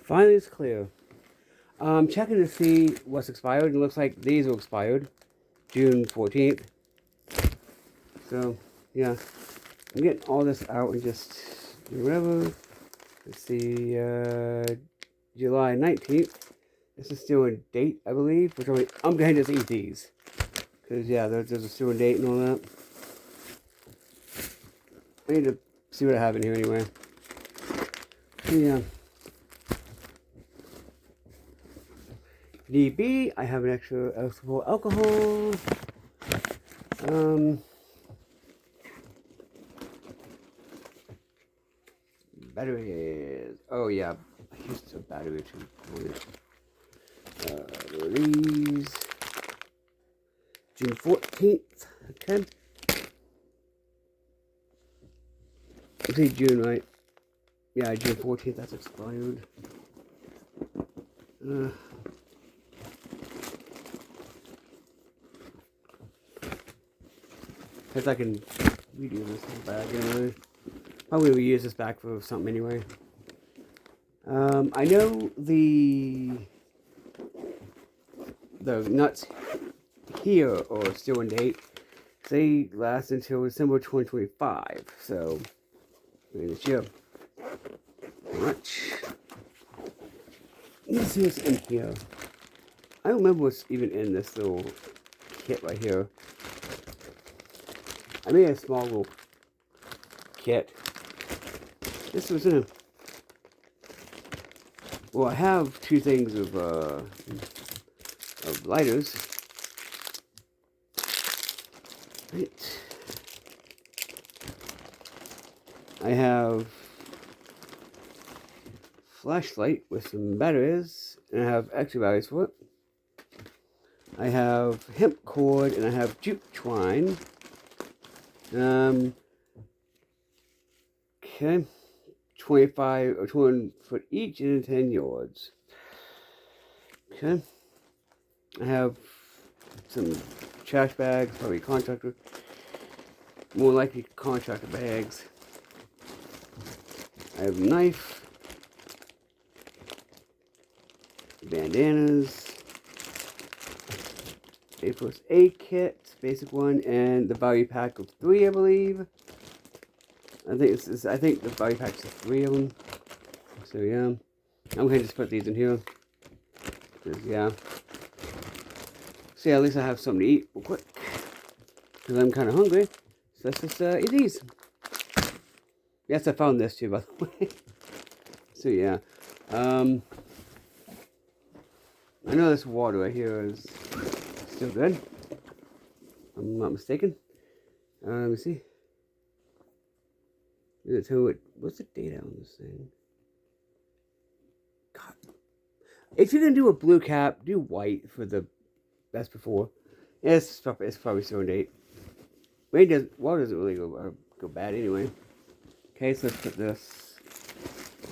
Finally, it's clear. Checking to see what's expired. It looks like these are expired. June 14th. So, yeah. I'm getting all this out and just whatever. Let's see, July 19th. This is still in date, I believe. Which I'm going to just eat these. Because, yeah, there's a still in date and all that. I need to see what I have in here anyway. Yeah. DB, I have an extra alcohol. Batteries. Oh yeah, I used a battery to these. June 14th. Okay. I say June, right? Yeah, June 14th. That's expired. Guess I can redo this whole bag anyway. Probably will use this bag for something anyway. I know the nuts here are still in date. They last until December 2025. So, this year. Much. Let's see what's in here. I don't remember what's even in this little kit right here. I made a small little kit. This was in a... Well, I have two things of lighters. Right. I have flashlight with some batteries, and I have extra batteries for it. I have hemp cord, and I have jute twine. Okay. 25 or 200 foot each and 10 yards. Okay. I have some trash bags, probably contractor. More likely contractor bags. I have a knife. Bandanas. A first aid kit, basic one, and the value pack of 3, I believe. I think the value pack's 3 of them. So yeah, I'm gonna just put these in here. Cause yeah. So yeah, at least I have something to eat real quick. Cause I'm kind of hungry. So let's just eat these. Yes, I found this too, by the way. So yeah, I know this water right here is still good. If I'm not mistaken. Let me see. What's the date on this thing? God. If you're gonna do a blue cap, do white for the best before. Yeah, it's probably still in date. Water doesn't really go bad anyway. Okay, so let's put this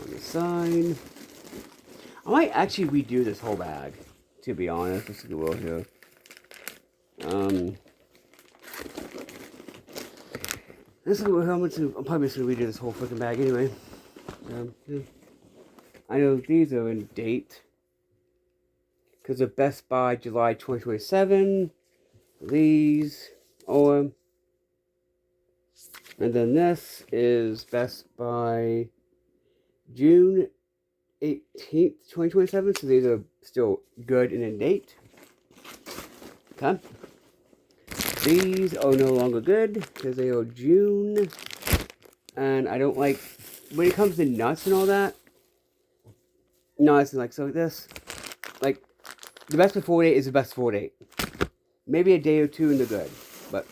on the side. I might actually redo this whole bag, to be honest. Let's see what here. This is how much I'm probably just gonna redo this whole freaking bag anyway. Yeah. I know these are in date because of Best Buy July 2027. These and then this is Best Buy June 18th, 2027. So these are still good and in date. Okay. These are no longer good because they are June. And I don't like, when it comes to nuts and all that, nuts like so like this, like the best before date is the best before date. Maybe a day or two and they're good. But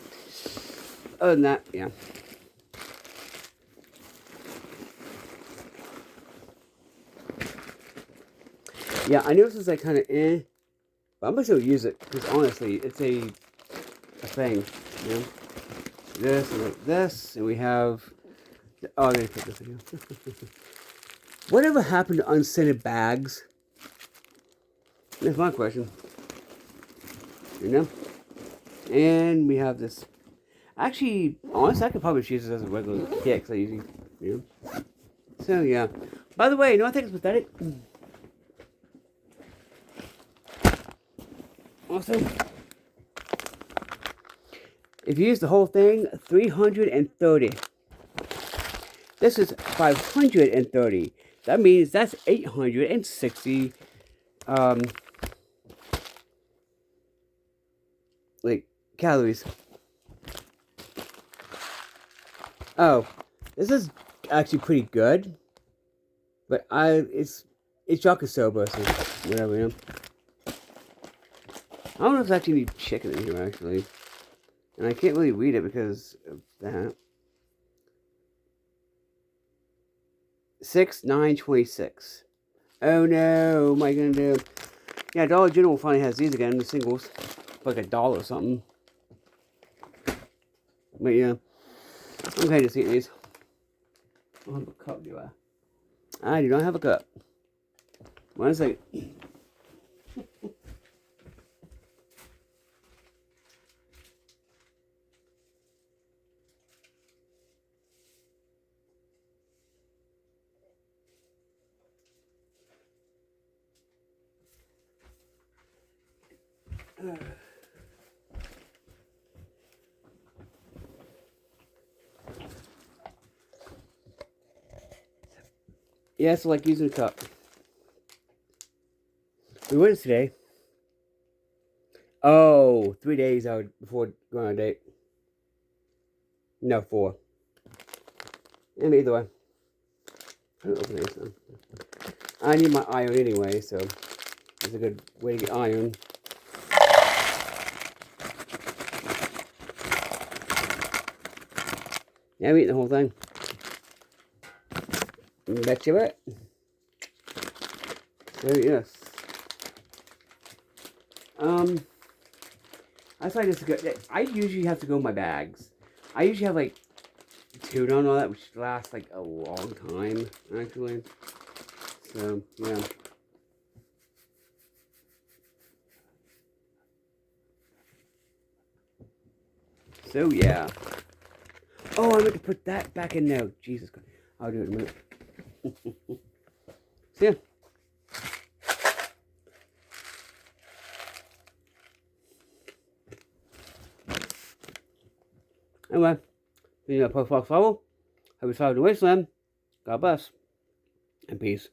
other than that, yeah. Yeah, I know this is like kind of but I'm gonna still use it because honestly, it's a thing, you know. This and like this, and we have. Oh, I'm gonna put this in here. Whatever happened to unscented bags? That's my question. You know. And we have this. Actually, honestly, I could probably use this as a regular kit because I usually, you know. So yeah. By the way, you know what I think is pathetic? Also, if you use the whole thing, 330. This is 530. That means that's 860 like calories. Oh, this is actually pretty good, but it's chocolate soba, so whatever, you know. I don't know if there's actually any chicken in here actually, and I can't really read it because of that. 6/9/26. Oh no, what am I gonna do? Yeah, Dollar General finally has these again, the singles, for like $1 or something. But yeah, I'm kind of seeing these. I don't have a cup, do I? I do not have a cup. 1 second. Yeah, so like using a cup. We went today. Oh, 3 days out before going on a date. No, 4. And either way. I don't open this one. I need my iron anyway, so it's a good way to get iron. Yeah, I'm eating the whole thing. Bet you it. So yes. I thought this good. I usually have to go in my bags. I usually have like tuna and all that, which lasts like a long time, actually. So yeah. So yeah. Oh, I meant to put that back in now. Jesus Christ. I'll do it in a minute. So yeah. Anyway, post Fox Follow. Hope you found the wasteland. God bless. And peace.